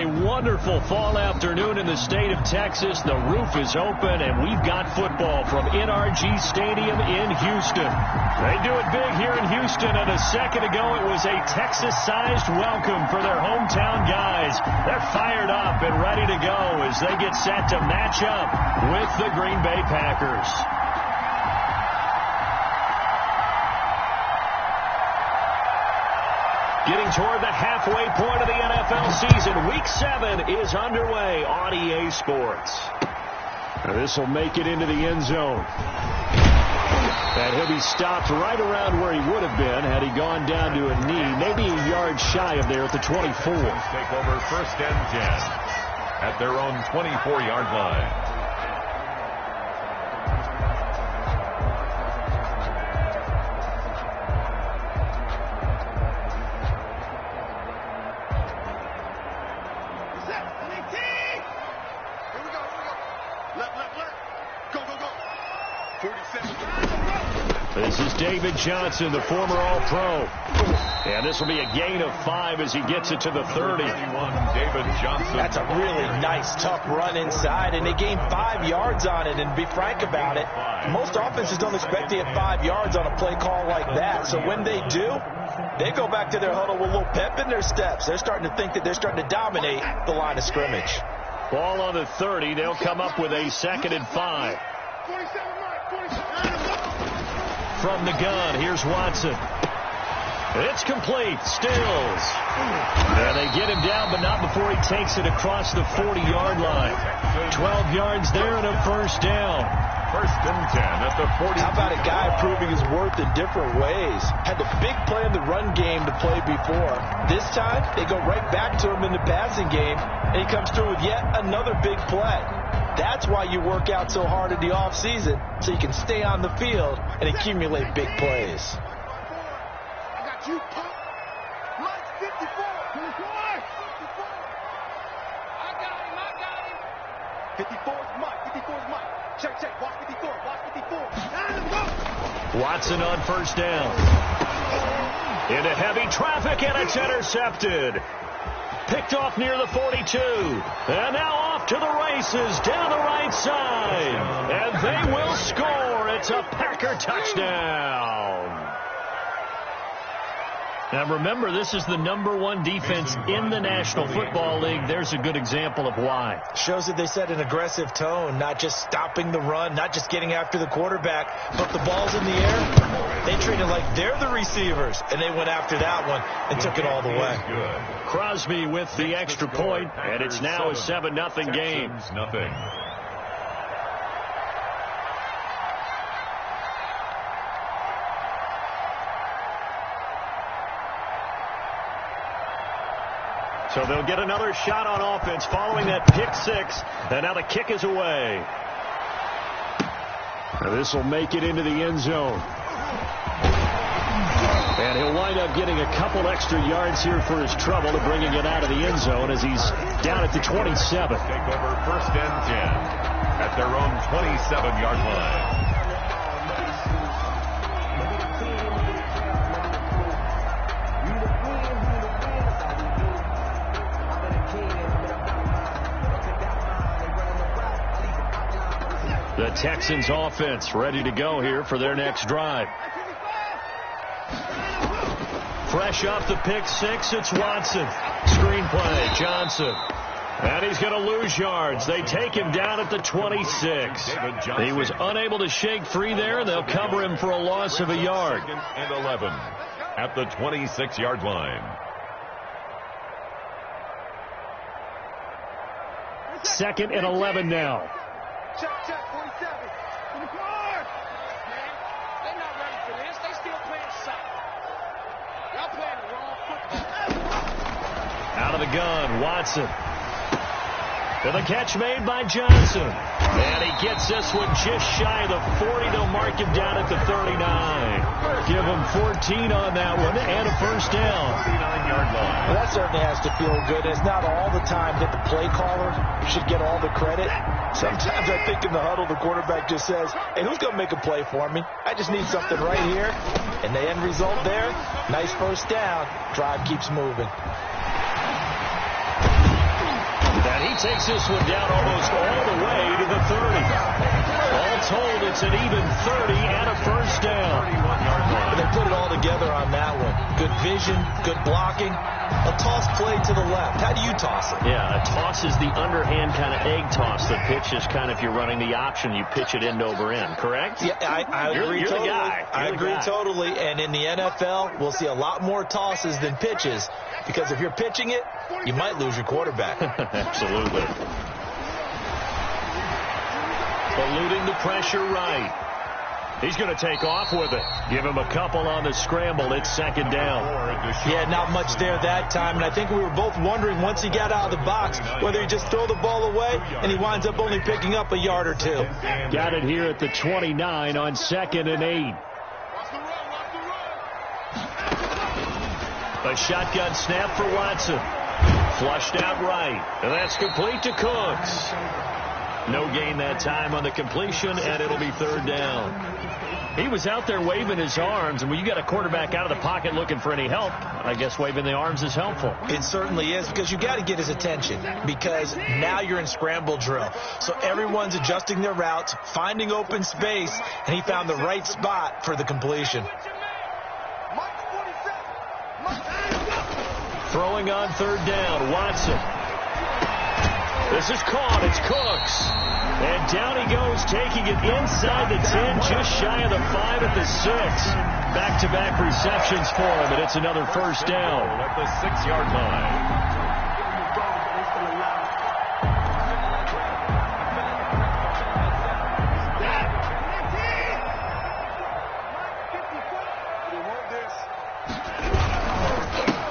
a wonderful fall afternoon in the state of Texas. The roof is open, and we've got football from NRG Stadium in Houston. They do it big here in Houston, and a second ago it was a Texas-sized welcome for their hometown guys. They're fired up and ready to go as they get set to match up with the Green Bay Packers. Getting toward the halfway point of the NFL season. Week 7 is underway on EA Sports. This will make it into the end zone. And he'll be stopped right around where he would have been had he gone down to a knee, maybe a yard shy of there at the 24. Take over 1st and 10 at their own 24-yard line. This is David Johnson, the former All-Pro. And this will be a gain of 5 as he gets it to the 30. David Johnson. That's a really nice, tough run inside, and they gained 5 yards on it. And be frank about it, most offenses don't expect to get 5 yards on a play call like that. So when they do, they go back to their huddle with a little pep in their steps. They're starting to think that they're starting to dominate the line of scrimmage. Ball on the 30. They'll come up with a 2nd and 5. From the gun, here's Watson. It's complete. Stills. And they get him down, but not before he takes it across the 40-yard line. 12 yards there and a 1st down. 1st and 10 at the 40. How about a guy proving his worth in different ways? Had the big play in the run game to play before. This time, they go right back to him in the passing game, and he comes through with yet another big play. That's why you work out so hard in the offseason, so you can stay on the field and accumulate big plays. I got you, Pop. Mike's 54. 54. I got him. 54 is Mike. 54 is Mike. Check. Watch 54. Watch 54. Watson on 1st down. Into heavy traffic, and it's intercepted. Picked off near the 42. And now off to the races down the right side. And they will score. It's a Packer touchdown. Now remember, this is the #1 defense in the National Football League. There's a good example of why. Shows that they set an aggressive tone, not just stopping the run, not just getting after the quarterback, but the ball's in the air. They treat it like they're the receivers, and they went after that one and took it all the way. Crosby with the extra point, and it's now a 7-0 game. Nothing. So they'll get another shot on offense following that pick 6. And now the kick is away. This will make it into the end zone. And he'll wind up getting a couple extra yards here for his trouble to bringing it out of the end zone as he's down at the 27. Take over 1st and 10 at their own 27-yard line. The Texans offense ready to go here for their next drive. Fresh off the pick 6, it's Watson. Screenplay, Johnson. And he's going to lose yards. They take him down at the 26. He was unable to shake free there, and they'll cover him for a loss of a yard. 2nd and 11 at the 26-yard line. 2nd and 11 now. Check, 47. In the car. Man, they're not ready for this. They still playing soccer. Y'all playing the wrong football. Out of the gun, Watson. To the catch made by Johnson. And he gets this one just shy of the 40. They'll mark him down at the 39. Give him 14 on that one and a 1st down. 39-yard line. Well, that certainly has to feel good. It's not all the time that the play caller should get all the credit. Sometimes I think in the huddle the quarterback just says, hey, who's going to make a play for me? I just need something right here. And the end result there, nice 1st down. Drive keeps moving. And he takes this one down almost all the way to the 30. All told, it's an even 30 and a first down. They put it all together on that one. Good vision, good blocking. A toss play to the left. How do you toss it? Yeah, a toss is the underhand kind of egg toss. The pitch is kind of, if you're running the option, you pitch it end over end, correct? Yeah, I agree you're totally. The guy. I agree totally. And in the NFL, we'll see a lot more tosses than pitches, because if you're pitching it, you might lose your quarterback. Absolutely. Eluding the pressure right. He's going to take off with it. Give him a couple on the scramble. It's second down. Yeah, not much there that time. And I think we were both wondering once he got out of the box whether he just throw the ball away and he winds up only picking up a yard or two. Got it here at the 29 on 2nd and 8. A shotgun snap for Watson. Flushed out right. And that's complete to Cooks. No gain that time on the completion, and it'll be third down. He was out there waving his arms, and when you got a quarterback out of the pocket looking for any help, I guess waving the arms is helpful. It certainly is, because you got to get his attention, because now you're in scramble drill. So everyone's adjusting their routes, finding open space, and he found the right spot for the completion. Throwing on third down, Watson. This is caught. It's Cooks. And down he goes, taking it inside the 10, just shy of the 5 at the 6. Back-to-back receptions for him, and it's another first down. At the 6-yard line.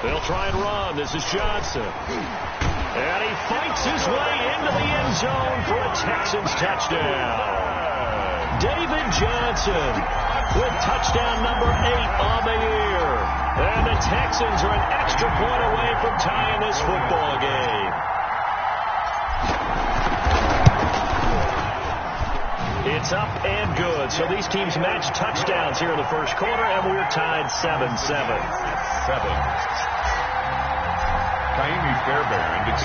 They'll try and run. This is Johnson. And he fights his way into the end zone for a Texans touchdown. David Johnson with touchdown number 8 on the year. And the Texans are an extra point away from tying this football game. It's up and good. So these teams match touchdowns here in the first quarter, and we're tied 7-7.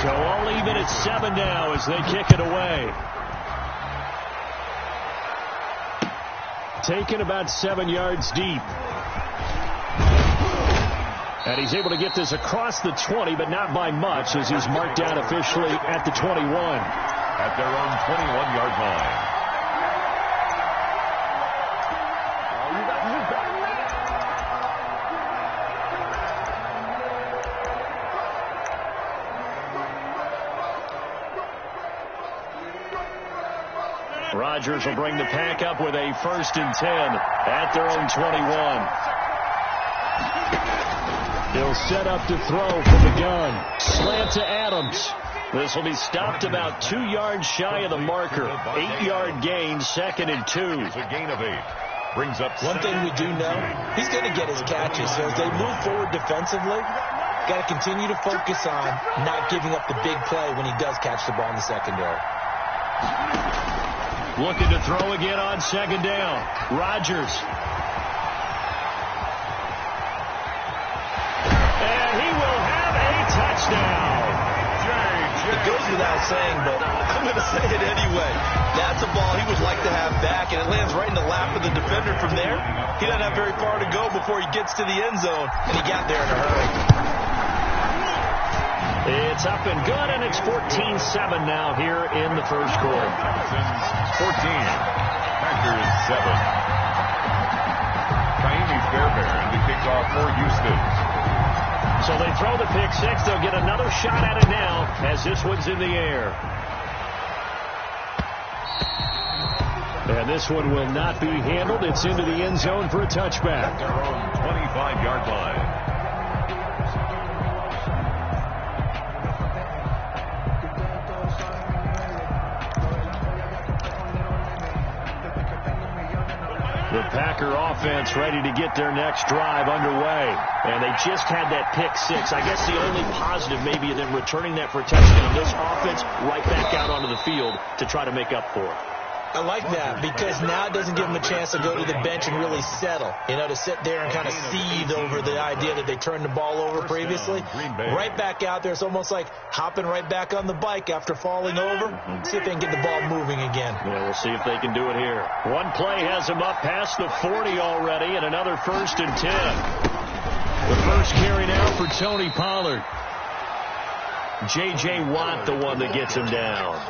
So all even at 7 now as they kick it away. Taken about 7 yards deep. And he's able to get this across the 20, but not by much, as he's marked down officially at the 21. At their own 21-yard line. Rodgers will bring the pack up with a 1st and 10 at their own 21. He'll set up to throw from the gun. Slant to Adams. This will be stopped about 2 yards shy of the marker. 8-yard gain, 2nd and 2. It's a gain of 8. Brings up one thing we do know, he's going to get his catches. So as they move forward defensively, got to continue to focus on not giving up the big play when he does catch the ball in the secondary. Looking to throw again on 2nd down. Rodgers. And he will have a touchdown. It goes without saying, but I'm going to say it anyway. That's a ball he would like to have back, and it lands right in the lap of the defender from there. He doesn't have very far to go before he gets to the end zone, and he got there in a hurry. It's up and good, and it's 14-7 now here in the first quarter. 14. Packers 7. Kaimi Fairbairn to kick off for Houston. So they throw the pick 6. They'll get another shot at it now as this one's in the air. And this one will not be handled. It's into the end zone for a touchback. Their own 25-yard line. The Packer offense ready to get their next drive underway. And they just had that pick 6. I guess the only positive maybe of them returning that for a touchdown. This offense right back out onto the field to try to make up for it. I like that because now it doesn't give them a chance to go to the bench and really settle. You know, to sit there and kind of seethe over the idea that they turned the ball over previously. Right back out there. It's almost like hopping right back on the bike after falling over. See if they can get the ball moving again. Yeah, we'll see if they can do it here. One play has them up past the 40 already, and another 1st and 10. The first carry now for Tony Pollard. J.J. Watt, the one that gets him down.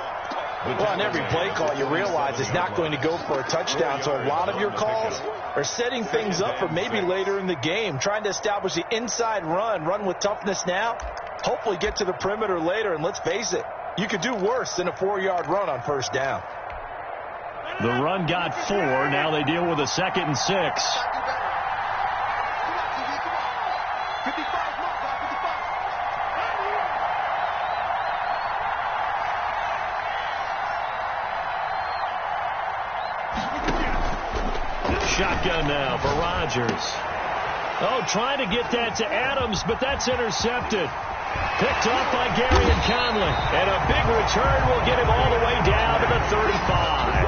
Well, on every play call, you realize it's not going to go for a touchdown, so a lot of your calls are setting things up for maybe later in the game, trying to establish the inside run with toughness now, hopefully get to the perimeter later, and let's face it, you could do worse than a 4-yard run on 1st down. The run got 4. Now they deal with a 2nd and 6. Shotgun now for Rodgers. Oh, trying to get that to Adams, but that's intercepted. Picked off by Gary and Conley. And a big return will get him all the way down to the 35.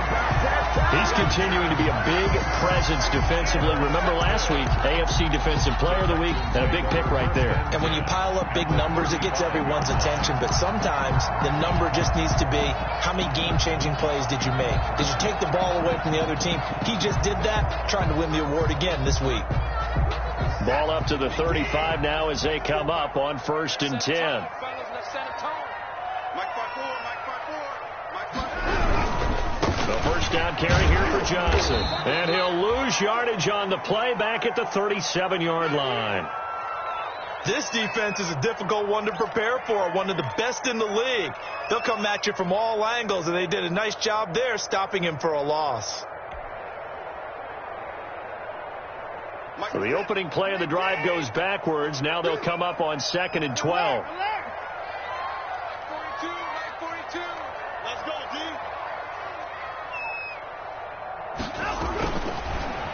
He's continuing to be a big presence defensively. Remember last week, AFC Defensive Player of the Week, and a big pick right there. And when you pile up big numbers, it gets everyone's attention. But sometimes the number just needs to be, how many game-changing plays did you make? Did you take the ball away from the other team? He just did that, trying to win the award again this week. Ball up to the 35 now as they come up on 1st and 10. The 1st down carry here for Johnson. And he'll lose yardage on the play back at the 37-yard line. This defense is a difficult one to prepare for, one of the best in the league. They'll come at you from all angles, and they did a nice job there stopping him for a loss. So the opening play of the drive goes backwards. Now they'll come up on 2nd and 12.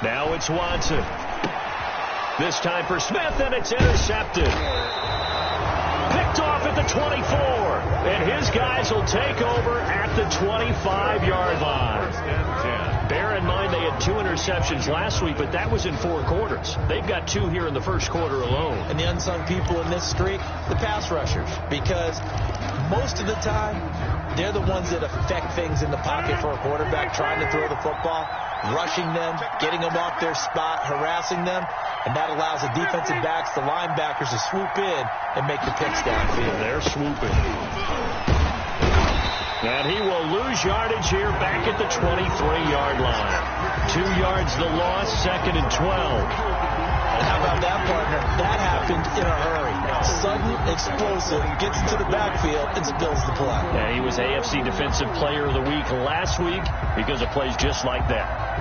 Now it's Watson. This time for Smith, and it's intercepted. Picked off at the 24. And his guys will take over at the 25-yard line. Bear in mind they had 2 interceptions last week, but that was in 4 quarters. They've got 2 here in the 1st quarter alone. And the unsung people in this streak, the pass rushers, because most of the time, they're the ones that affect things in the pocket for a quarterback, trying to throw the football, rushing them, getting them off their spot, harassing them, and that allows the defensive backs, the linebackers, to swoop in and make the picks downfield. They're swooping. And he will lose yardage here back at the 23-yard line. 2 yards the loss, 2nd and 12. And how about that, partner? That happened in a hurry. Sudden, explosive, gets into the backfield, and spills the play. Yeah, he was AFC Defensive Player of the Week last week because of plays just like that.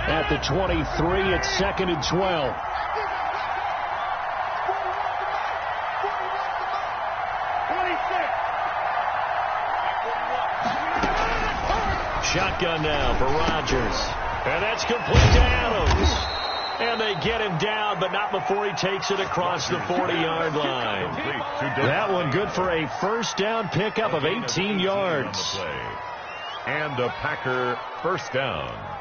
At the 23, it's 2nd and 12. Shotgun now for Rodgers. And that's complete to Adams. And they get him down, but not before he takes it across the 40-yard line. That one good for a 1st down pickup of 18 yards. And a Packer 1st down.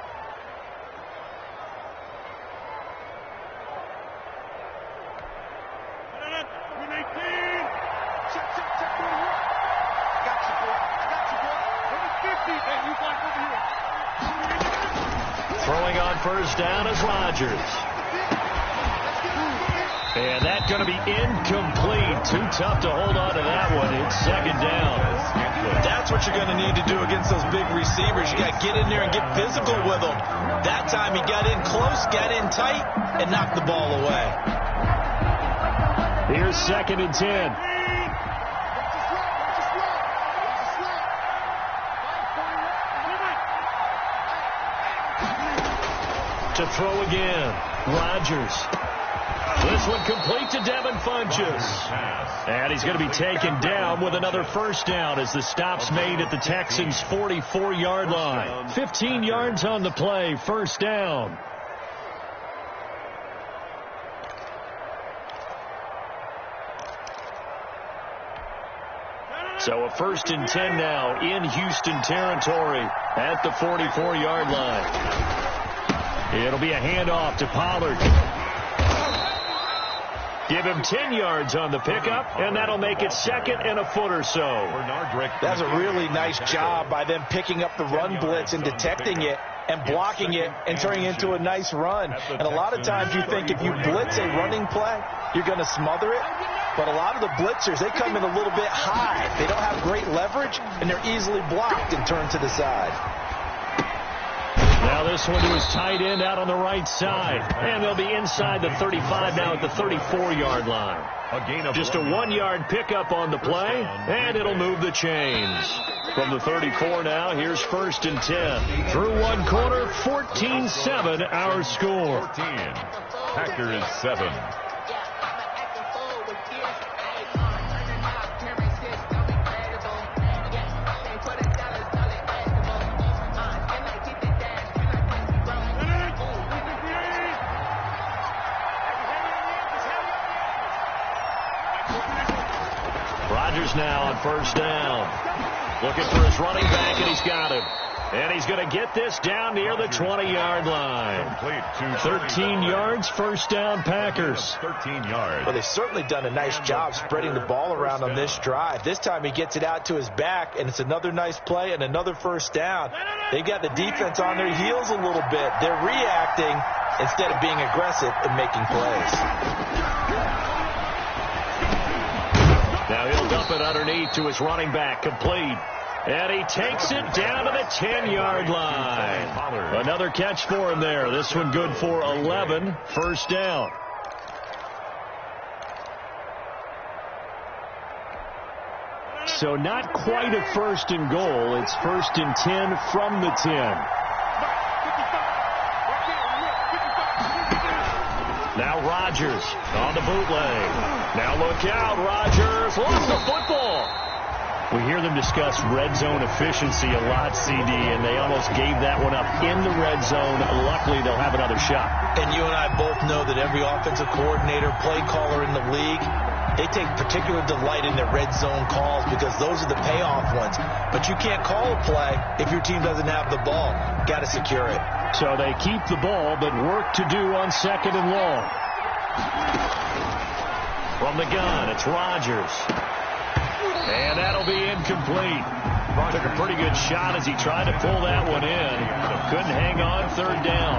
Throwing on 1st down is Rodgers. And that's going to be incomplete. Too tough to hold on to that one. It's 2nd down. That's what you're going to need to do against those big receivers. You got to get in there and get physical with them. That time he got in close, got in tight, and knocked the ball away. Here's 2nd and 10. To throw again. Rodgers. This one complete to Devin Funchess. And he's going to be taken down with another 1st down as the stop's made at the Texans' 44-yard line. 15 yards on the play, 1st down. So a 1st and 10 now in Houston territory at the 44-yard line. It'll be a handoff to Pollard. Give him 10 yards on the pickup, and that'll make it 2nd and a foot or so. That's a really nice job by them picking up the run blitz and detecting it and blocking it and turning it into a nice run. And a lot of times you think if you blitz a running play, you're going to smother it. But a lot of the blitzers, they come in a little bit high. They don't have great leverage, and they're easily blocked and turned to the side. Now this one to his tight end out on the right side. And they'll be inside the 35 now at the 34-yard line. Just a 1-yard pickup on the play, and it'll move the chains. From the 34 now, here's 1st and 10. Through one quarter, 14-7 our score. 14. Packers 7. Now on 1st down. Looking for his running back, and he's got him. And he's going to get this down near the 20-yard line. 13 yards, 1st down Packers. 13 yards. Well, they've certainly done a nice job spreading the ball around on this drive. This time he gets it out to his back, and it's another nice play and another 1st down. They've got the defense on their heels a little bit. They're reacting instead of being aggressive and making plays. Now he'll dump it underneath to his running back, complete. And he takes it down to the 10-yard line. Another catch for him there. This one good for 11, 1st down. So not quite a 1st and goal. It's 1st and 10 from the 10. Now Rodgers on the bootleg. Now look out, Rodgers lost the football. We hear them discuss red zone efficiency a lot, CD, and they almost gave that one up in the red zone. Luckily, they'll have another shot. And you and I both know that every offensive coordinator, play caller in the league, they take particular delight in their red zone calls because those are the payoff ones. But you can't call a play if your team doesn't have the ball. Got to secure it. So they keep the ball, but work to do on 2nd and long. From the gun, it's Rodgers. And that'll be incomplete. Took a pretty good shot as he tried to pull that one in. Couldn't hang on 3rd down.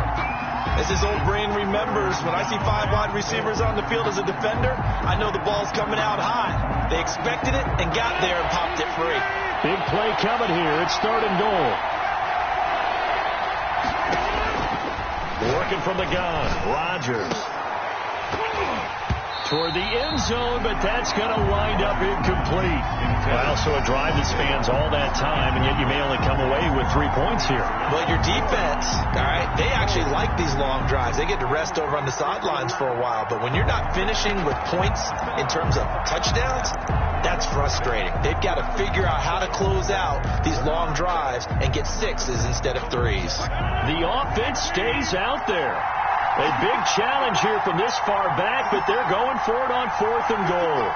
As his old brain remembers, when I see 5 wide receivers on the field as a defender, I know the ball's coming out high. They expected it and got there and popped it free. Big play coming here. It's 3rd and goal. Working from the gun, Rodgers. Toward the end zone, but that's going to wind up incomplete. Well, so a drive that spans all that time, and yet you may only come away with 3 points here. Well, your defense, all right, they actually like these long drives. They get to rest over on the sidelines for a while, but when you're not finishing with points in terms of touchdowns, that's frustrating. They've got to figure out how to close out these long drives and get 6s instead of 3s. The offense stays out there. A big challenge here from this far back, but they're going for it on 4th and goal.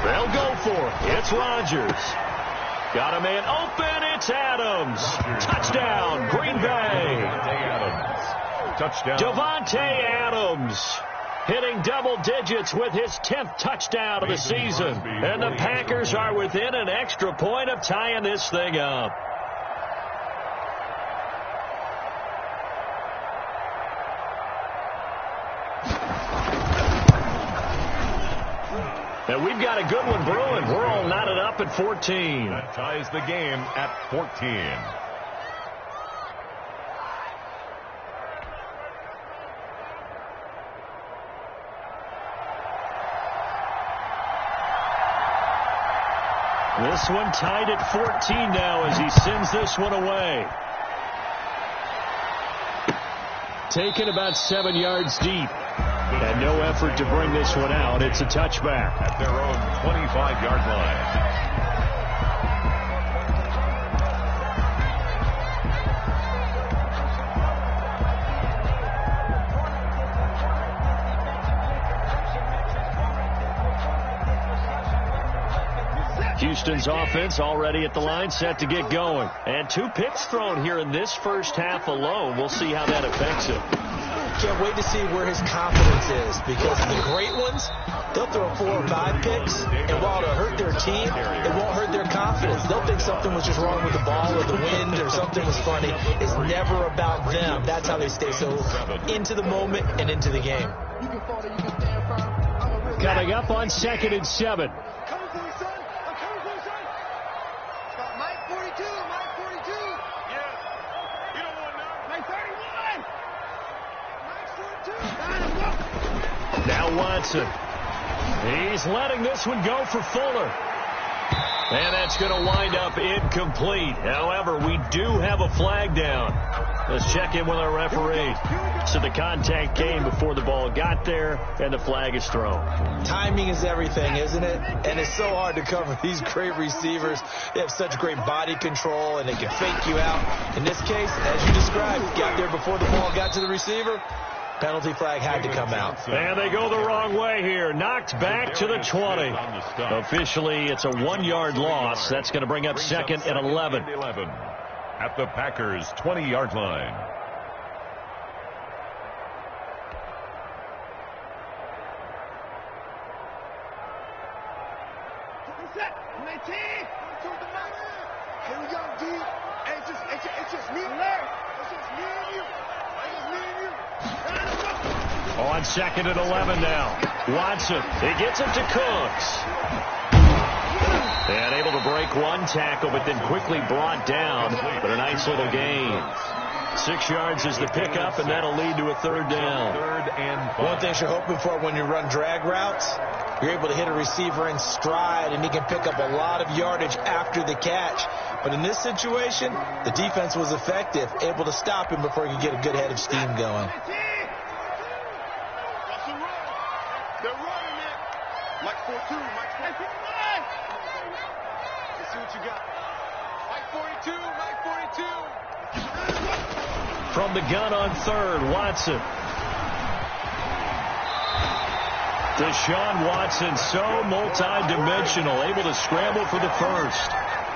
They'll go for it. It's Rodgers. Got a man open. It's Adams. Touchdown, Green Bay. Touchdown. Davante Adams hitting double digits with his 10th touchdown of the season. And the Packers are within an extra point of tying this thing up. And we've got a good one brewing. We're all knotted up at 14. That ties the game at 14. This one tied at 14 now as he sends this one away. Taken about 7 yards deep. And no effort to bring this one out. It's a touchback. At their own 25-yard line. Houston's offense already at the line, set to get going. And 2 picks thrown here in this first half alone. We'll see how that affects him. Can't wait to see where his confidence is, because the great ones, they'll throw 4 or 5 picks, and while it'll hurt their team, it won't hurt their confidence. They'll think something was just wrong with the ball or the wind or something was funny. It's never about them. That's how they stay so into the moment and into the game. Coming up on 2nd and 7. Now Watson. He's letting this one go for Fuller. And that's going to wind up incomplete. However, we do have a flag down. Let's check in with our referee. So the contact came before the ball got there, and the flag is thrown. Timing is everything, isn't it? And it's so hard to cover these great receivers. They have such great body control, and they can fake you out. In this case, as you described, got there before the ball got to the receiver. Penalty flag had to come out. And they go the wrong way here. Knocked back to the 20. Officially, it's a 1-yard loss. That's going to bring up 2nd and 11. At the Packers' 20-yard line. Here we go, D. It's just me and Larry. It's just me and you. It's just me and you. On 2nd and 11 now. Watson. He gets it to Cooks. And able to break 1 tackle, but then quickly brought down. But a nice little gain. 6 yards is the pickup, and that'll lead to a 3rd down. One thing you're hoping for when you run drag routes, you're able to hit a receiver in stride, and he can pick up a lot of yardage after the catch. But in this situation, the defense was effective, able to stop him before he could get a good head of steam going. They're running it. Mike 4-2. Mike 4-2. Let's see what you got. Mike 42. Mike 42. From the gun on 3rd, Watson. Deshaun Watson, so multi-dimensional, able to scramble for the first.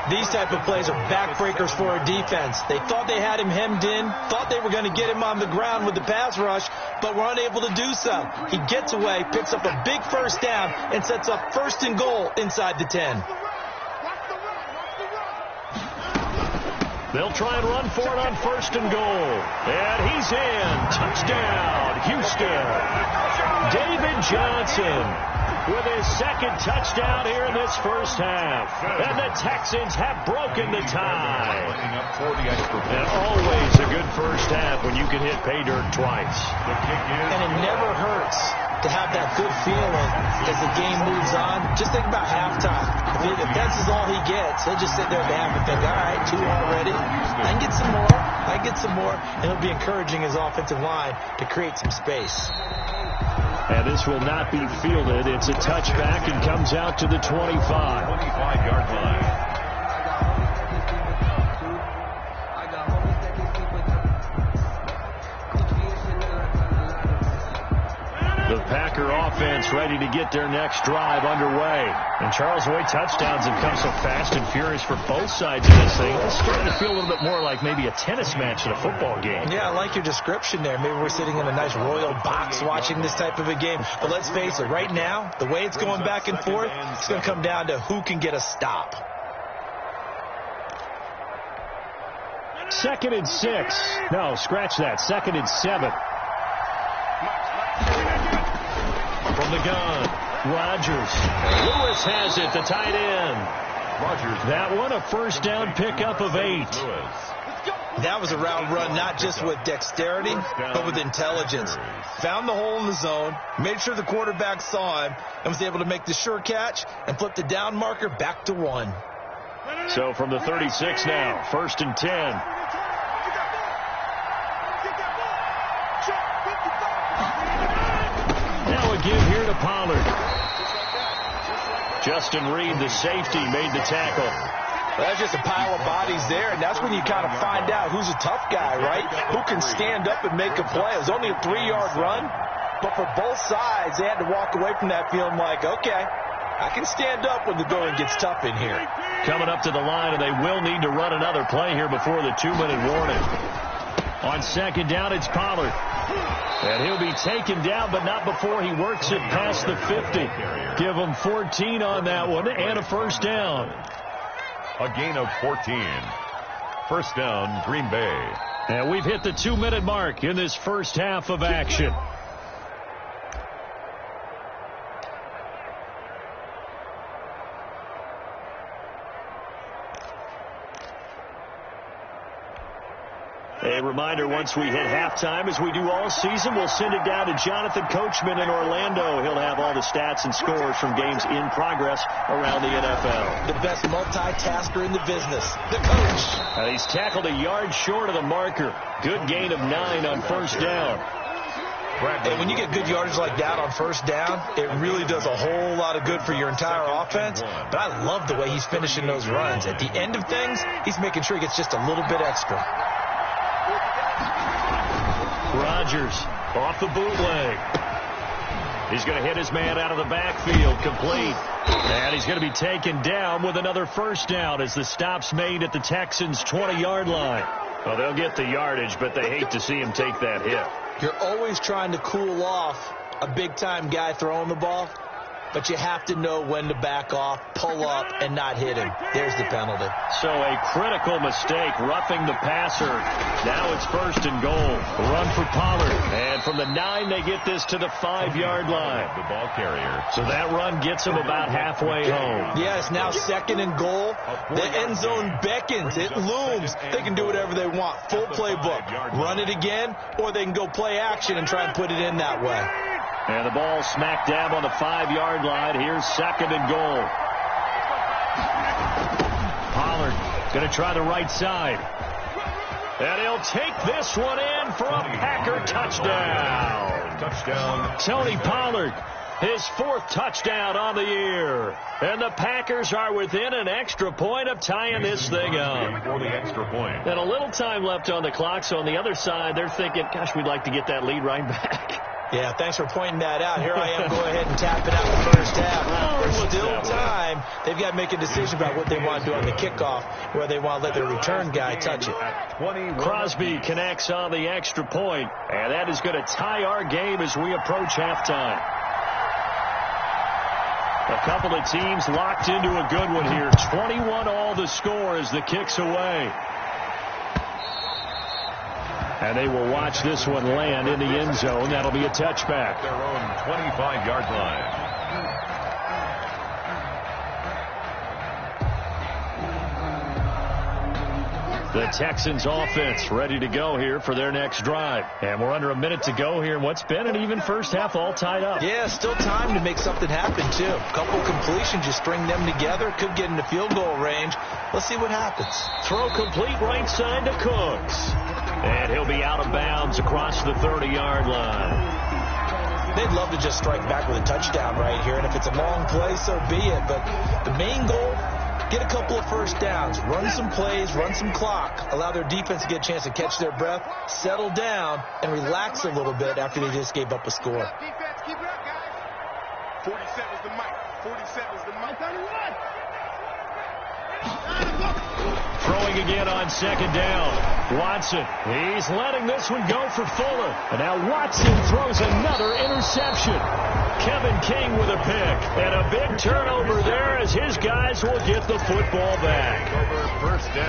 These type of plays are backbreakers for a defense. They thought they had him hemmed in, thought they were going to get him on the ground with the pass rush, but were unable to do so. He gets away, picks up a big first down, and sets up 1st and goal inside the 10. They'll try and run for it on 1st and goal. And he's in. Touchdown, Houston. David Johnson with his 2nd touchdown here in this first half. And the Texans have broken the tie. And always a good first half when you can hit pay dirt twice. And it never hurts to have that good feeling as the game moves on. Just think about halftime. If that's all he gets, he'll just sit there at the half and think, all right, 2 already. I can get some more. I get some more. And he'll be encouraging his offensive line to create some space. And this will not be fielded. It's a touchback and comes out to the 25. 25-yard line. The Packer offense ready to get their next drive underway. And Charles, the way touchdowns have come so fast and furious for both sides of this thing, it's starting to feel a little bit more like maybe a tennis match in a football game. Yeah, I like your description there. Maybe we're sitting in a nice royal box watching this type of a game. But let's face it, right now, the way it's going back and forth, it's going to come down to who can get a stop. 2nd and 6. No, scratch that. 2nd and 7. From the gun, Rodgers. Lewis has it, the tight end. That one, a first down pickup of 8. That was a route run, not just with dexterity, but with intelligence. Found the hole in the zone, made sure the quarterback saw him, and was able to make the sure catch and flip the down marker back to 1. So from the 36 now, 1st and 10. Now a give here to Pollard. Justin Reed, the safety, made the tackle. Well, that's just a pile of bodies there, and that's when you kind of find out who's a tough guy, right? Who can stand up and make a play. It was only a 3-yard run, but for both sides, they had to walk away from that feeling like, okay, I can stand up when the going gets tough in here. Coming up to the line, and they will need to run another play here before the 2-minute warning. On second down, it's Pollard. And he'll be taken down, but not before he works it past the 50. Give him 14 on that one and a first down. A gain of 14. First down, Green Bay. And we've hit the 2-minute mark in this first half of action. A reminder, once we hit halftime, as we do all season, we'll send it down to Jonathan Coachman in Orlando. He'll have all the stats and scores from games in progress around the NFL. The best multitasker in the business, the coach. And he's tackled a yard short of the marker. Good gain of 9 on first down. And when you get good yardage like that on first down, it really does a whole lot of good for your entire offense. But I love the way he's finishing those runs. At the end of things, he's making sure he gets just a little bit extra. Rodgers off the bootleg. He's going to hit his man out of the backfield, complete. And he's going to be taken down with another first down as the stop's made at the Texans' 20-yard line. Well, they'll get the yardage, but they hate to see him take that hit. You're always trying to cool off a big-time guy throwing the ball, but you have to know when to back off, pull up, and not hit him. There's the penalty. So a critical mistake, roughing the passer. Now it's first and goal. Run for Pollard. And from the 9, they get this to the 5-yard line. The ball carrier. So that run gets them about halfway home. Yes, now second and goal. The end zone beckons. It looms. They can do whatever they want. Full playbook. Run it again, or they can go play action and try and put it in that way. And the ball smack dab on the 5-yard line. Here's second and goal. Pollard going to try the right side. And he'll take this one in for a Packer touchdown. Touchdown. Tony Pollard, his 4th touchdown on the year. And the Packers are within an extra point of tying this thing up. For the extra point. And a little time left on the clock, so on the other side, they're thinking, gosh, we'd like to get that lead right back. Yeah, thanks for pointing that out. Here I am. Go ahead and tap it out the first half. There's still time. They've got to make a decision about what they want to do on the kickoff, where they want to let their return guy touch it. Crosby connects on the extra point, and that is going to tie our game as we approach halftime. A couple of teams locked into a good one here. 21 all the score as the kick's away. And they will watch this one land in the end zone. That'll be a touchback. Their own 25-yard line. The Texans offense ready to go here for their next drive. And we're under a minute to go here in what's been an even first half, all tied up. Yeah, still time to make something happen, too. A couple completions, you string them together, could get into field goal range. Let's see what happens. Throw complete right side to Cooks. And he'll be out of bounds across the 30-yard line. They'd love to just strike back with a touchdown right here, and if it's a long play, so be it. But the main goal, get a couple of first downs, run some plays, run some clock, allow their defense to get a chance to catch their breath, settle down, and relax a little bit after they just gave up a score. Defense, keep it up, guys. 47's the mic. 47's the mic. 31. Throwing again on second down. Watson, he's letting this one go for Fuller. And now Watson throws another interception. Kevin King with a pick. And a big turnover there as his guys will get the football back.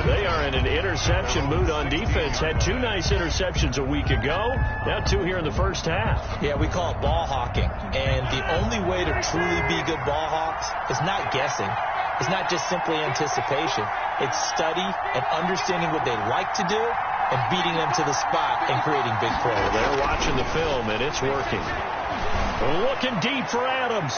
They are in an interception mood on defense. Had 2 nice interceptions a week ago. Now 2 here in the first half. Yeah, we call it ball hawking. And the only way to truly be good ball hawks is not guessing. It's not just simply anticipation. It's study and understanding what they like to do and beating them to the spot and creating big plays. They're watching the film, and it's working. Looking deep for Adams.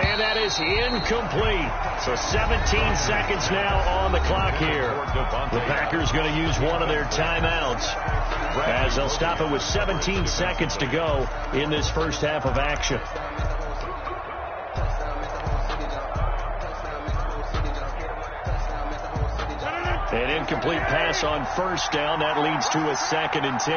And that is incomplete. So 17 seconds now on the clock here. The Packers going to use one of their timeouts as they'll stop it with 17 seconds to go in this first half of action. An incomplete pass on first down. That leads to a 2nd and 10.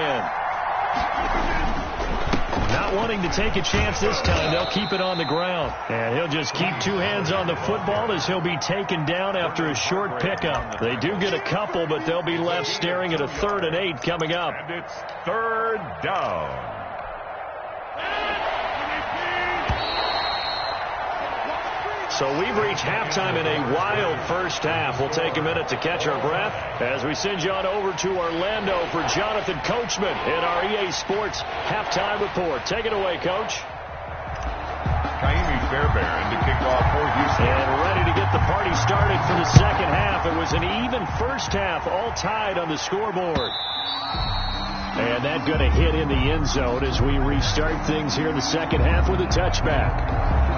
Now Not wanting to take a chance this time, they'll keep it on the ground. And he'll just keep two hands on the football as he'll be taken down after a short pickup. They do get a couple, but they'll be left staring at a 3rd and 8 coming up. And it's 3rd down. So we've reached halftime in a wild first half. We'll take a minute to catch our breath as we send you on over to Orlando for Jonathan Coachman in our EA Sports Halftime Report. Take it away, Coach. Kaimi Fairbairn to kick off for Houston. And ready to get the party started for the second half. It was an even first half, all tied on the scoreboard. And that going to hit in the end zone as we restart things here in the second half with a touchback.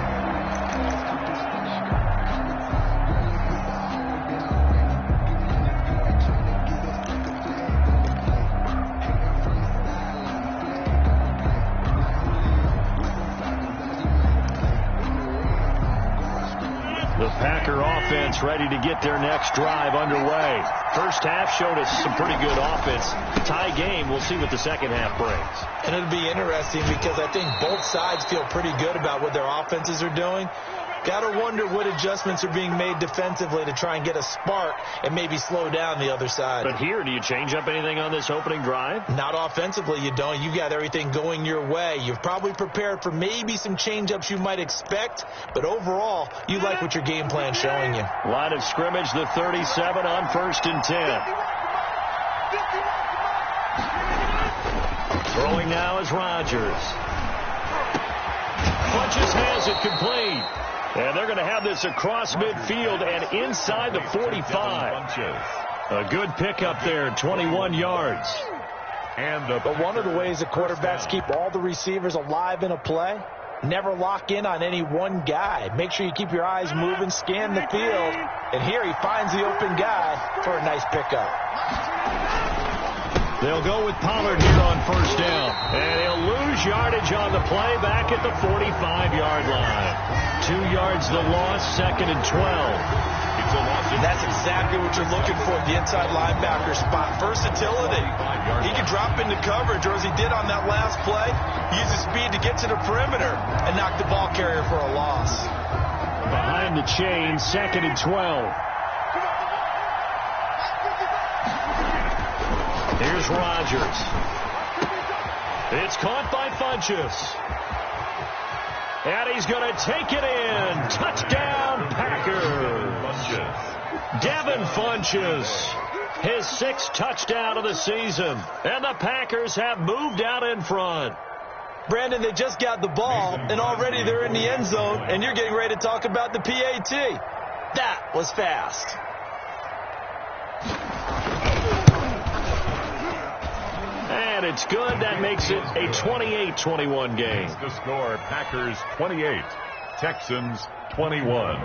Packer offense ready to get their next drive underway. First half showed us some pretty good offense. Tie game. We'll see what the second half brings. And it'll be interesting because I think both sides feel pretty good about what their offenses are doing. Got to wonder what adjustments are being made defensively to try and get a spark and maybe slow down the other side. But here, do you change up anything on this opening drive? Not offensively, you don't. You got everything going your way. You've probably prepared for maybe some change-ups you might expect, but overall, you like what your game plan's showing you. Line of scrimmage, the 37 on 1st and 10. Throwing now is Rodgers. Funches has it complete. And they're going to have this across midfield and inside the 45. A good pickup there, 21 yards. But one of the ways that quarterbacks keep all the receivers alive in a play, never lock in on any one guy. Make sure you keep your eyes moving, scan the field. And here he finds the open guy for a nice pickup. They'll go with Pollard here on 1st down. And he'll lose yardage on the play back at the 45-yard line. 2 yards the loss, 2nd and 12. It's a loss. That's exactly what you're looking for at the inside linebacker spot. Versatility. He can drop into coverage, or as he did on that last play, use his speed to get to the perimeter and knock the ball carrier for a loss. Behind the chain, 2nd and 12. Here's Rodgers. It's caught by Funches. And he's going to take it in. Touchdown, Packers. Devin Funches, his 6th touchdown of the season. And the Packers have moved out in front. Brandon, they just got the ball, and already they're in the end zone, and you're getting ready to talk about the PAT. That was fast. And it's good. That makes it a 28-21 game. The score, Packers 28, Texans 21.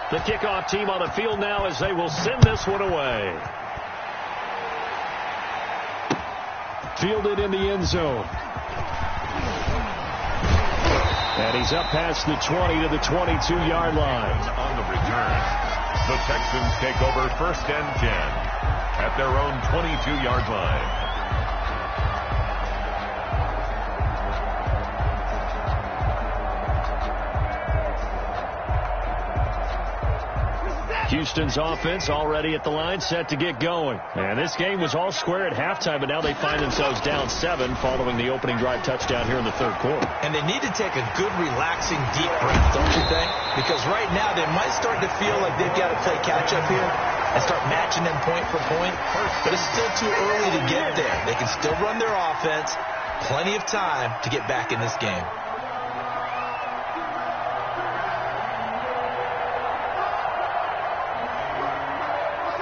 The kickoff team on the field now as they will send this one away. Fielded in the end zone. And he's up past the 20 to the 22-yard line. On the return. The Texans take over 1st and 10 at their own 22-yard line. Houston's offense already at the line, set to get going. And this game was all square at halftime, but now they find themselves down 7 following the opening drive touchdown here in the 3rd quarter. And they need to take a good, relaxing, deep breath, don't you think? Because right now they might start to feel like they've got to play catch-up here and start matching them point for point. But it's still too early to get there. They can still run their offense. Plenty of time to get back in this game.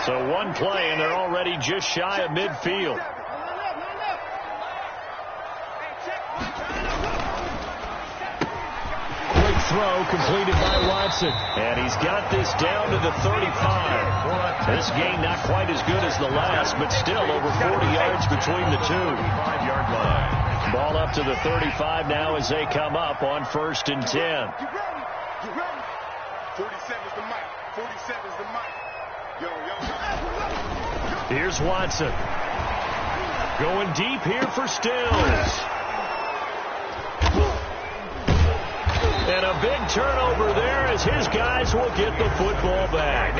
So one play, and they're already just shy of midfield. Quick throw completed by Watson. And he's got this down to the 35. This game not quite as good as the last, but still over 40 yards between the two. 5-yard line. Ball up to the 35 now as they come up on 1st and 10. You ready? 47's the mic. 47's the mic. Yo. Here's Watson. Going deep here for Stills. And a big turnover there as his guys will get the football back.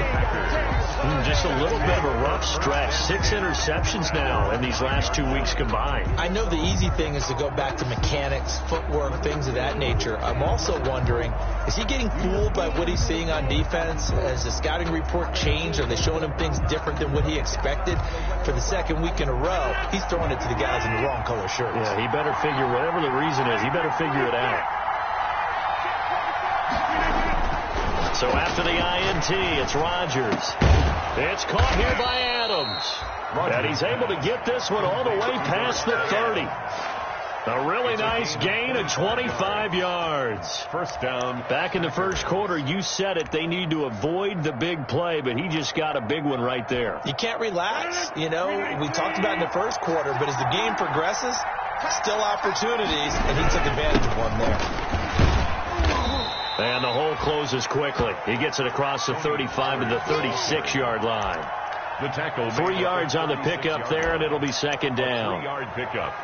Just a little bit of a rough stretch. 6 interceptions now in these last 2 weeks combined. I know the easy thing is to go back to mechanics, footwork, things of that nature. I'm also wondering, is he getting fooled by what he's seeing on defense? Has the scouting report changed? Are they showing him things different than what he expected? For the second week in a row, he's throwing it to the guys in the wrong color shirts. Yeah, he better figure, whatever the reason is, he better figure it out. So after the INT, it's Rodgers. It's caught here by Adams. And he's able to get this one all the way past the 30. A really nice gain of 25 yards. First down. Back in the first quarter, you said it, they need to avoid the big play, but he just got a big one right there. You can't relax. You know, we talked about in the first quarter, but as the game progresses, still opportunities, and he took advantage of one there. And the hole closes quickly. He gets it across the 35 to the 36-yard line. The tackle. 3 yards on the pickup there, and it'll be second down. 3-yard pickup.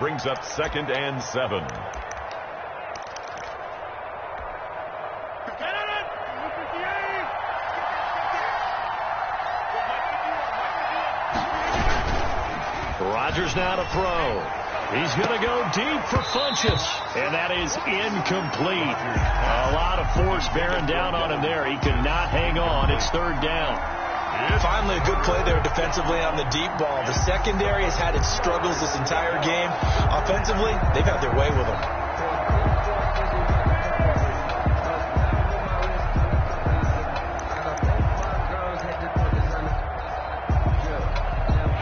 Brings up 2nd and 7. Rodgers now to throw. He's going to go deep for Funchess, and that is incomplete. A lot of force bearing down on him there. He could not hang on. It's 3rd down. Finally, a good play there defensively on the deep ball. The secondary has had its struggles this entire game. Offensively, they've had their way with him.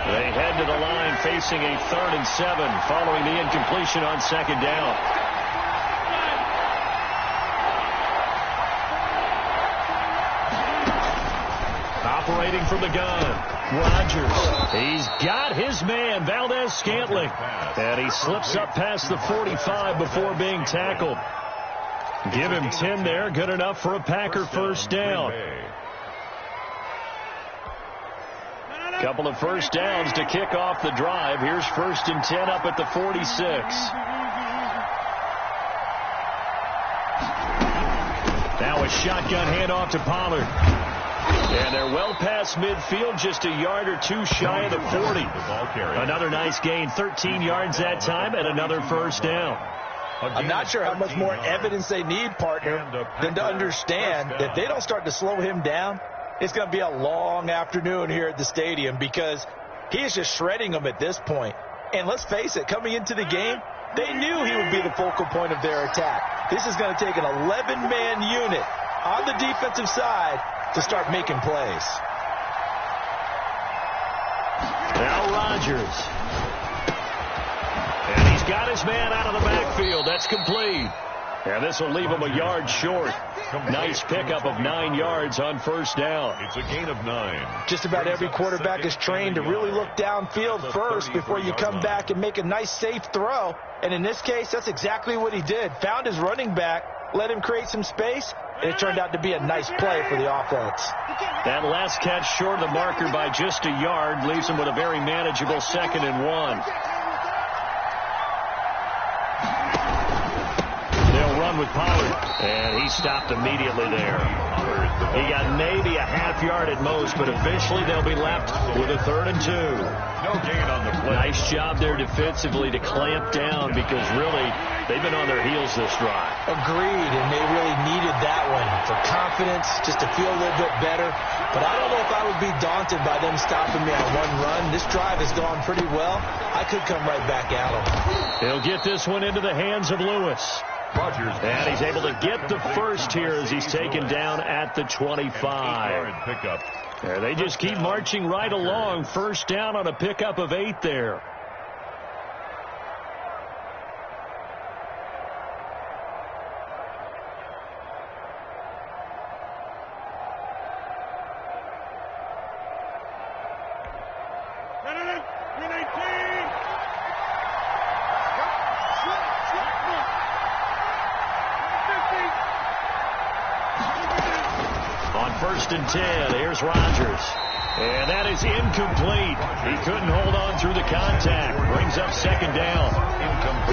They head to the line facing a 3rd and 7 following the incompletion on 2nd down. Operating from the gun, Rodgers. He's got his man, Valdez-Scantling. And he slips up past the 45 before being tackled. Give him 10 there, good enough for a Packer first down. Couple of first downs to kick off the drive. Here's 1st and 10 up at the 46. Now a shotgun handoff to Pollard. And they're well past midfield, just a yard or two shy of the 40. Another nice gain, 13 yards that time, and another first down. I'm not sure how much more evidence they need, partner, than to understand that if they don't start to slow him down, it's going to be a long afternoon here at the stadium because he is just shredding them at this point. And let's face it, coming into the game, they knew he would be the focal point of their attack. This is going to take an 11-man unit on the defensive side to start making plays. Now Rodgers. And he's got his man out of the backfield. That's complete. And this will leave him a yard short. Nice pickup of 9 yards on first down. It's a gain of 9. Just about every quarterback is trained to really look downfield first before you come back and make a nice, safe throw. And in this case, that's exactly what he did. Found his running back, let him create some space, and it turned out to be a nice play for the offense. That last catch short of the marker by just a yard leaves him with a very manageable 2nd and 1. With Pollard, and he stopped immediately there. He got maybe a half yard at most, but eventually they'll be left with a 3rd and 2. No gain on the play. Nice job there defensively to clamp down because really they've been on their heels this drive. Agreed, and they really needed that one for confidence, just to feel a little bit better. But I don't know if I would be daunted by them stopping me on one run. This drive has gone pretty well. I could come right back at them. He'll get this one into the hands of Lewis. Rodgers. And he's able to get the first here as he's taken down at the 25. Pickup. There, they just keep marching right along. First down on a pickup of 8 there. On 1st and 10, here's Rodgers. And that is incomplete. He couldn't hold on through the contact. Brings up second down.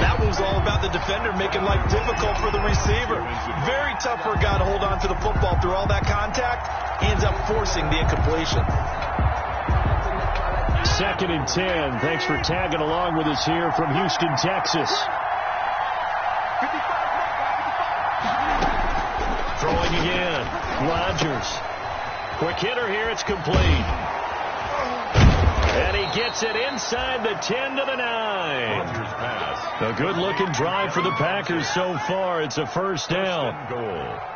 That was all about the defender making life difficult for the receiver. Very tough for a guy to hold on to the football through all that contact. He ends up forcing the incompletion. 2nd and 10. Thanks for tagging along with us here from Houston, Texas. Throwing again. Rodgers. Quick hitter here. It's complete. And he gets it inside the 10 to the 9. A good-looking drive for the Packers so far. It's a first down.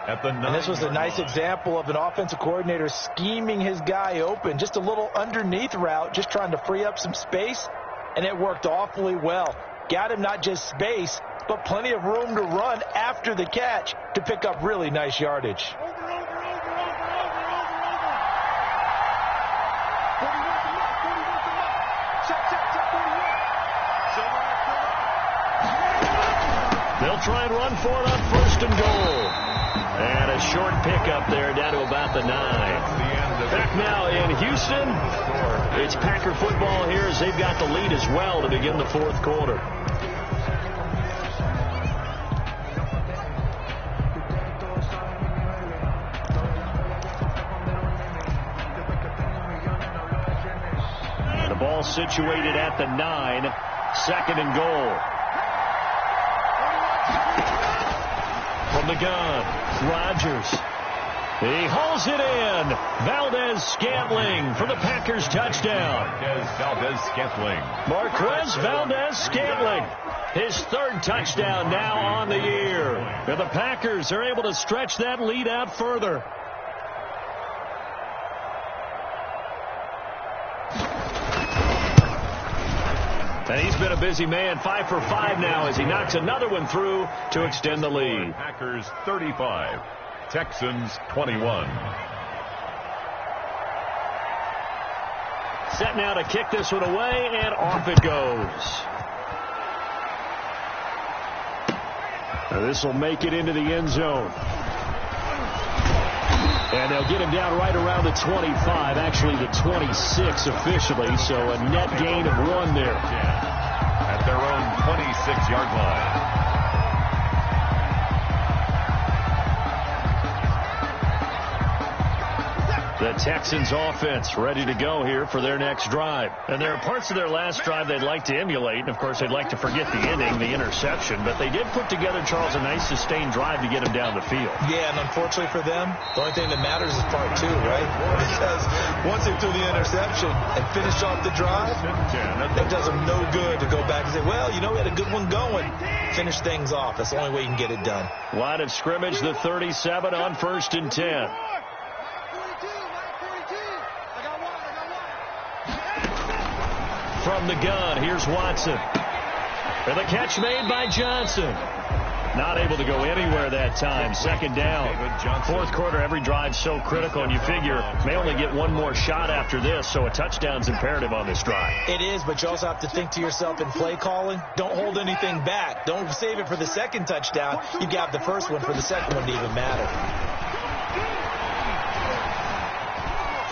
And this was a nice example of an offensive coordinator scheming his guy open. Just a little underneath route, just trying to free up some space, and it worked awfully well. Got him not just space, but plenty of room to run after the catch to pick up really nice yardage. They'll try and run for it on 1st and goal. And a short pickup there down to about the 9. Back now in Houston. It's Packer football here as they've got the lead as well to begin the 4th quarter. The ball situated at the 9. 2nd and goal. From the gun, Rodgers. He hauls it in. Valdez-Scantling for the Packers touchdown. Marquez Valdez-Scantling. His 3rd touchdown now on the year. And the Packers are able to stretch that lead out further. And he's been a busy man, 5 for 5 now as he knocks another one through to extend the lead. Packers 35, Texans 21. Set now to kick this one away, and off it goes. This will make it into the end zone. And they'll get him down right around the 25, actually the 26 officially, so a net gain of 1 there. At their own 26-yard line. The Texans offense ready to go here for their next drive. And there are parts of their last drive they'd like to emulate. And, of course, they'd like to forget the ending, the interception. But they did put together, Charles, a nice sustained drive to get him down the field. Yeah, and unfortunately for them, the only thing that matters is part 2, right? Because once they threw the interception and finished off the drive, it does them no good to go back and say, well, you know, we had a good one going. Finish things off. That's the only way you can get it done. Line of scrimmage, the 37 on 1st and 10. From the gun, here's Watson. And the catch made by Johnson. Not able to go anywhere that time. 2nd down. 4th quarter, every drive so critical, and you figure may only get one more shot after this, so a touchdown's imperative on this drive. It is, but you also have to think to yourself in play calling, don't hold anything back. Don't save it for the 2nd touchdown. You got the 1st one for the 2nd one to even matter.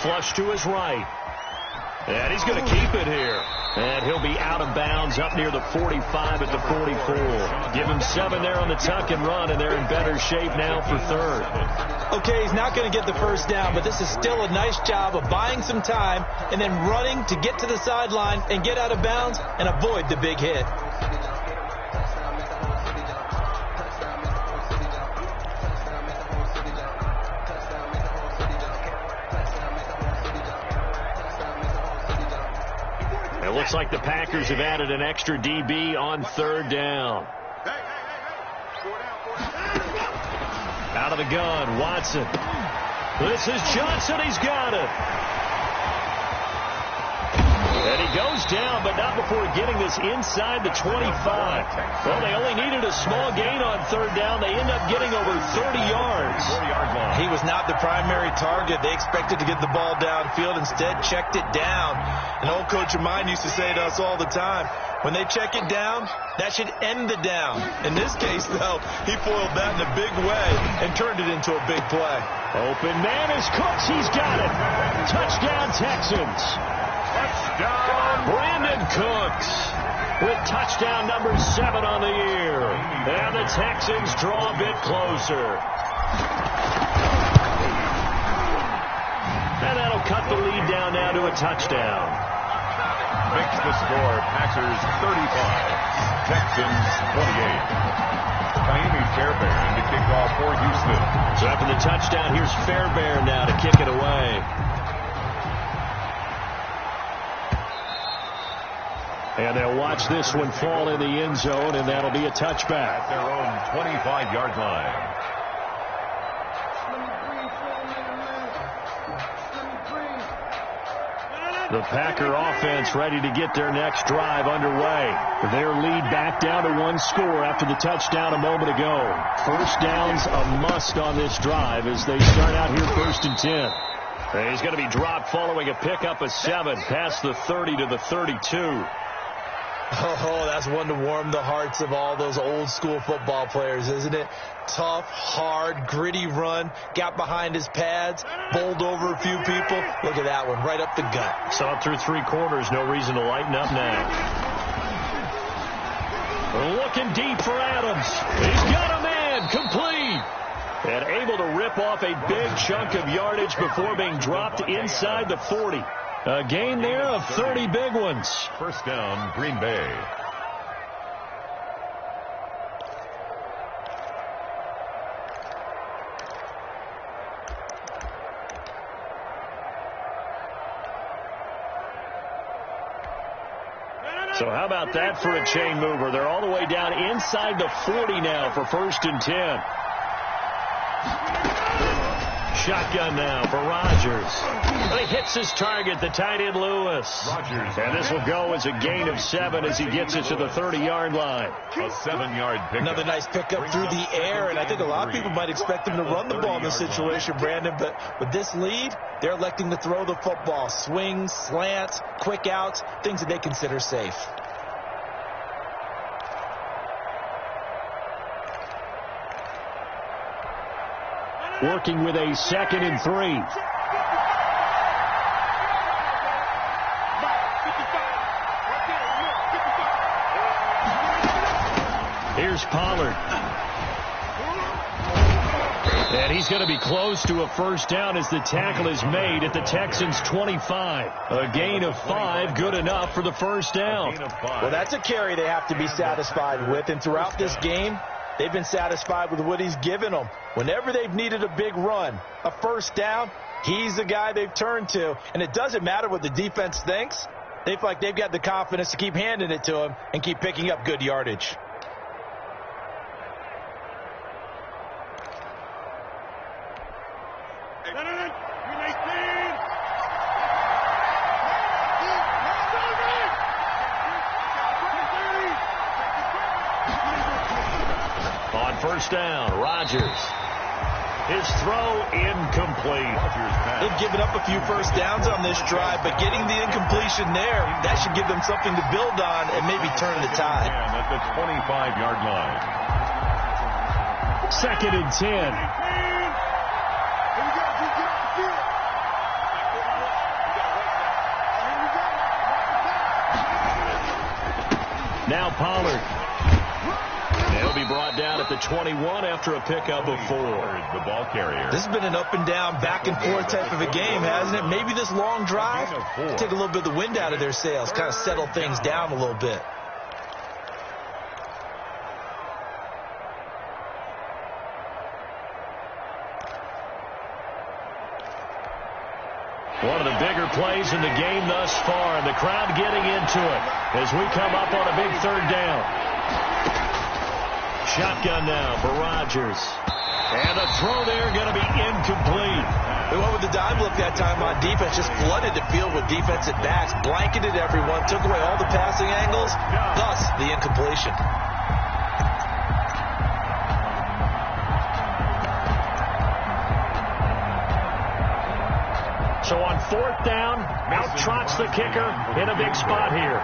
Flush to his right. And he's going to keep it here. And he'll be out of bounds up near the 45 at the 44. Give him 7 there on the tuck and run, and they're in better shape now for 3rd. Okay, he's not going to get the 1st down, but this is still a nice job of buying some time and then running to get to the sideline and get out of bounds and avoid the big hit. Looks like the Packers have added an extra DB on 3rd down. Out of the gun, Watson. This is Johnson. He's got it. And he goes down, but not before getting this inside the 25. Well, they only needed a small gain on 3rd down. They end up getting over 30 yards. He was not the primary target. They expected to get the ball downfield. Instead, checked it down. An old coach of mine used to say to us all the time, when they check it down, that should end the down. In this case, though, he foiled that in a big way and turned it into a big play. Open man is Cooks. He's got it. Touchdown, Texans. Touchdown, Brandon Cooks with touchdown number 7 on the year. And the Texans draw a bit closer. And that'll cut the lead down now to a touchdown. Makes the score Packers 35, Texans 28. Miami Fairbairn to kick off for Houston. So after the touchdown, here's Fairbairn now to kick it away. And they'll watch this one fall in the end zone, and that'll be a touchback. At their own 25-yard line. The Packer offense ready to get their next drive underway. Their lead back down to 1 score after the touchdown a moment ago. First down's a must on this drive as they start out here 1st and 10. And he's going to be dropped following a pickup of 7 past the 30 to the 32. Oh, that's one to warm the hearts of all those old school football players, isn't it? Tough, hard, gritty run. Got behind his pads, bowled over a few people. Look at that one, right up the gut. Saw it through 3 quarters. No reason to lighten up now. Looking deep for Adams. He's got a man. Complete. And able to rip off a big chunk of yardage before being dropped inside the 40. A gain there of 30 big ones. First down, Green Bay. So how about that for a chain mover? They're all the way down inside the 40 now for 1st and 10. Shotgun now for Rodgers. But he hits his target, the tight end Lewis. Rodgers. And this will go as a gain of 7 as he gets it to the 30-yard line. A 7-yard pickup. Another nice pickup through the air, and I think a lot of people might expect him to run the ball in this situation, Brandon. But with this lead, they're electing to throw the football. Swings, slants, quick outs, things that they consider safe. Working with a 2nd and 3. Here's Pollard. And he's going to be close to a first down as the tackle is made at the Texans' 25. A gain of 5, good enough for the first down. Well, that's a carry they have to be satisfied with, and throughout this game, they've been satisfied with what he's given them. Whenever they've needed a big run, a first down, he's the guy they've turned to. And it doesn't matter what the defense thinks. They feel like they've got the confidence to keep handing it to him and keep picking up good yardage. On first down, Rodgers. His throw incomplete. They've given up a few first downs on this drive, but getting the incompletion there, that should give them something to build on and maybe turn the tide. At the 25-yard line. 2nd and 10. Now Pollard. He'll be brought down at the 21 after a pickup of 4. The ball carrier. This has been an up and down, back and forth type of a game, hasn't it? Maybe this long drive, take a little bit of the wind out of their sails, kind of settle things down a little bit. One of the bigger plays in the game thus far, and the crowd getting into it as we come up on a big 3rd down. Shotgun now for Rodgers. And the throw there going to be incomplete. They went with the dive look that time on defense, just flooded the field with defensive backs, blanketed everyone, took away all the passing angles, thus the incompletion. So on 4th down, out trots the kicker in a big spot here.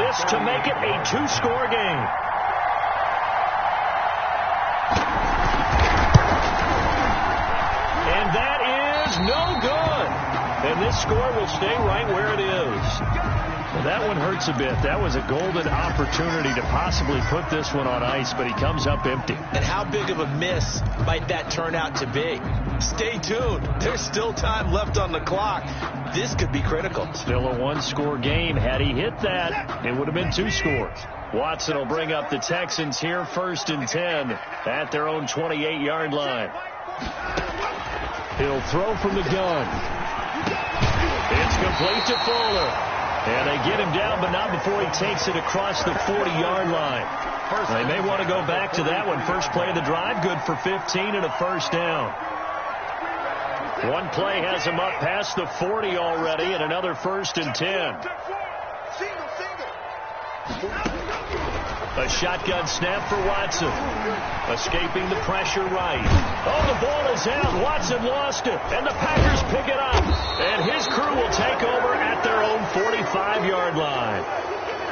This to make it a 2-score game. And that And this score will stay right where it is. Well, that one hurts a bit. That was a golden opportunity to possibly put this one on ice, but he comes up empty. And how big of a miss might that turn out to be? Stay tuned. There's still time left on the clock. This could be critical. Still a one-score game. Had he hit that, it would have been 2 scores. Watson will bring up the Texans here, 1st and 10 at their own 28-yard line. He'll throw from the gun. It's complete to Fuller. And they get him down, but not before he takes it across the 40-yard line. They may want to go back to that one. First play of the drive, good for 15 and a first down. One play has him up past the 40 already, and another 1st and 10. A shotgun snap for Watson. Escaping the pressure right. Oh, the ball is out. Watson lost it, and the Packers pick it up. And his crew will take over at their own 45-yard line.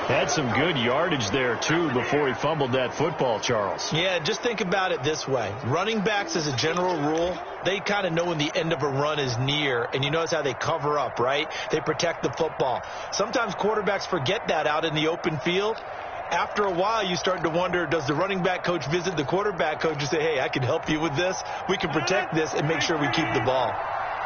Had some good yardage there, too, before he fumbled that football, Charles. Yeah, just think about it this way. Running backs, as a general rule, they kind of know when the end of a run is near, and you notice how they cover up, right? They protect the football. Sometimes quarterbacks forget that out in the open field. After a while, you start to wonder, does the running back coach visit the quarterback coach and say, hey, I can help you with this. We can protect this and make sure we keep the ball.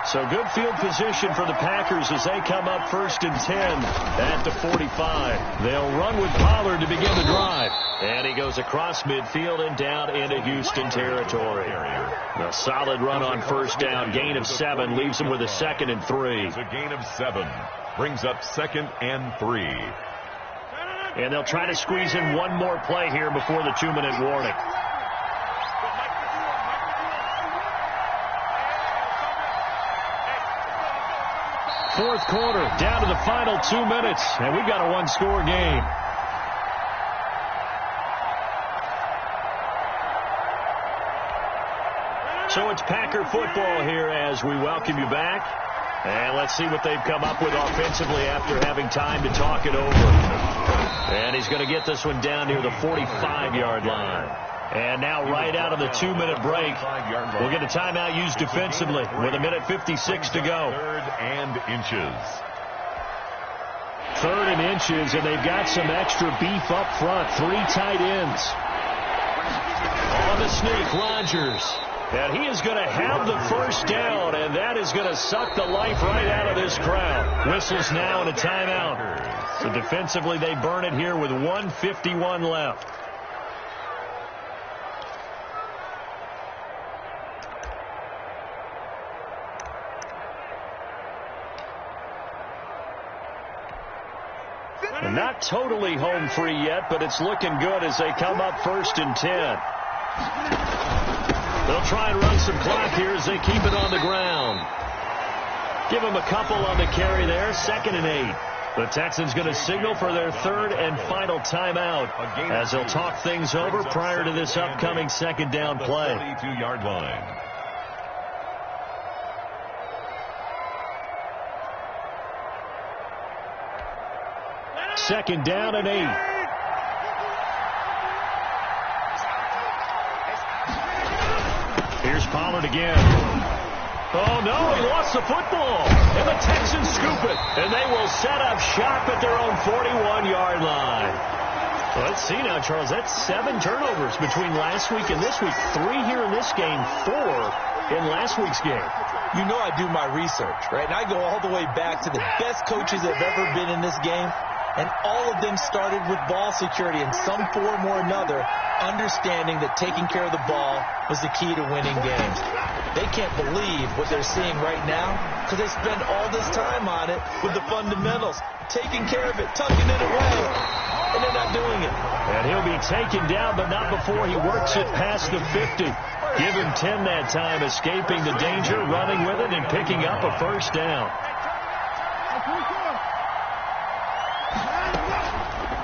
So good field position for the Packers as they come up 1st and 10 at the 45. They'll run with Pollard to begin the drive. And he goes across midfield and down into Houston territory. A solid run on 1st down. Gain of 7 leaves him with a 2nd and 3. It's a gain of 7. Brings up 2nd and 3. And they'll try to squeeze in one more play here before the 2-minute warning. Fourth quarter, down to the final 2 minutes, and we've got a one-score game. So it's Packer football here as we welcome you back. And let's see what they've come up with offensively after having time to talk it over. And he's going to get this one down near the 45-yard line. And now right out of the 2-minute break, we'll get a timeout used defensively with 1:56 to go. 3rd and inches. 3rd and inches, and they've got some extra beef up front. 3 tight ends. On the sneak, Rodgers. And he is going to have the first down, and that is going to suck the life right out of this crowd. Whistles now and a timeout. So defensively, they burn it here with 1:51 left. And not totally home free yet, but it's looking good as they come up 1st and 10. They'll try and run some clock here as they keep it on the ground. Give them a couple on the carry there. 2nd and 8. The Texans going to signal for their 3rd and final timeout as they'll talk things over prior to this upcoming 2nd down play. 42-yard line. Second down and 8. Here's Pollard again. Oh, no, he lost the football. And the Texans scoop it. And they will set up shop at their own 41-yard line. Well, let's see now, Charles. That's 7 turnovers between last week and this week. 3 here in this game, 4 in last week's game. You know I do my research, right? And I go all the way back to the best coaches that have ever been in this game. And all of them started with ball security in some form or another, understanding that taking care of the ball was the key to winning games. They can't believe what they're seeing right now because they spend all this time on it with the fundamentals, taking care of it, tucking it away, and they're not doing it. And he'll be taken down, but not before he works it past the 50. Give him 10 that time, escaping the danger, running with it, and picking up a first down.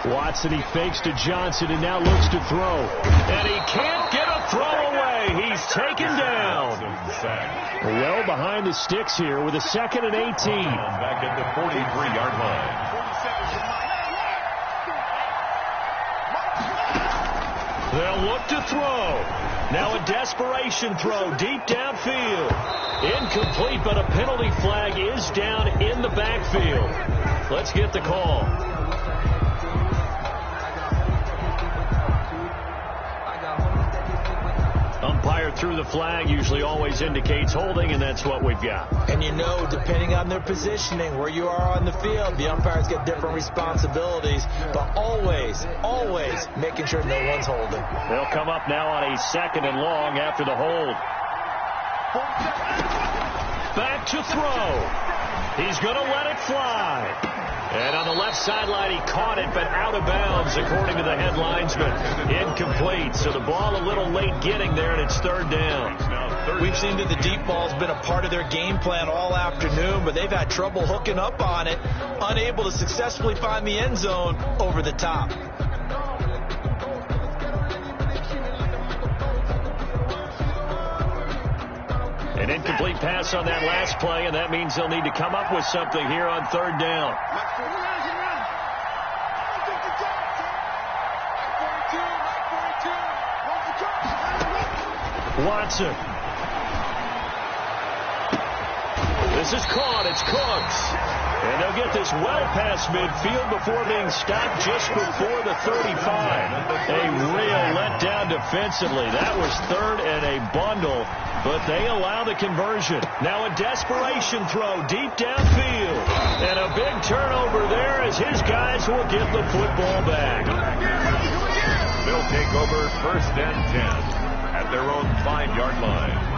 Watson, he fakes to Johnson and now looks to throw. And he can't get a throw away. He's taken down. Well behind the sticks here with a 2nd and 18. Back at the 43-yard line. They'll look to throw. Now a desperation throw deep downfield. Incomplete, but a penalty flag is down in the backfield. Let's get the call. Umpire threw the flag, usually always indicates holding, and that's what we've got. And you know, depending on their positioning, where you are on the field, the umpires get different responsibilities, but always making sure no one's holding. They'll come up now on a 2nd and long after the hold. Back to throw. He's going to let it fly. And on the left sideline, he caught it, but out of bounds, according to the head linesman. Incomplete, so the ball a little late getting there, and it's 3rd down. We've seen that the deep ball's been a part of their game plan all afternoon, but they've had trouble hooking up on it, unable to successfully find the end zone over the top. An incomplete pass on that last play, and that means they'll need to come up with something here on 3rd down. Watson. This is caught. It's Cooks. And they'll get this well past midfield before being stopped just before the 35. A real letdown defensively. That was 3rd and a bundle, but they allow the conversion. Now a desperation throw deep downfield. And a big turnover there as his guys will get the football back. They'll take over 1st and 10 at their own 5-yard line.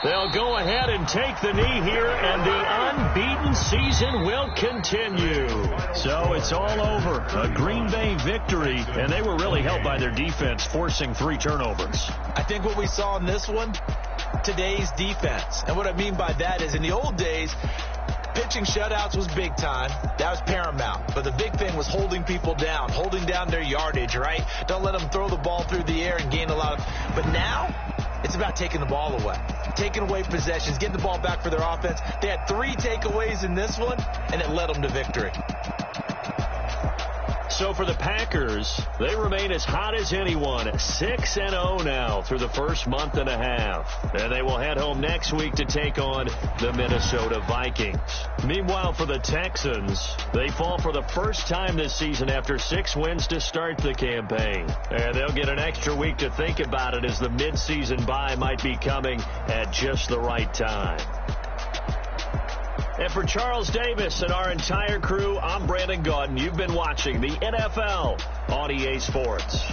They'll go ahead and take the knee here, and the unbeaten season will continue. So it's all over. A Green Bay victory, and they were really helped by their defense, forcing 3 turnovers. I think what we saw in this one, today's defense. And what I mean by that is in the old days, pitching shutouts was big time. That was paramount. But the big thing was holding people down, holding down their yardage, right? Don't let them throw the ball through the air and gain a lot of... But now, it's about taking the ball away. Taking away possessions, getting the ball back for their offense. They had 3 takeaways in this one, and it led them to victory. So for the Packers, they remain as hot as anyone, 6-0 now through the first month and a half. And they will head home next week to take on the Minnesota Vikings. Meanwhile, for the Texans, they fall for the first time this season after 6 wins to start the campaign. And they'll get an extra week to think about it as the midseason bye might be coming at just the right time. And for Charles Davis and our entire crew, I'm Brandon Gaudin. You've been watching the NFL on EA Sports.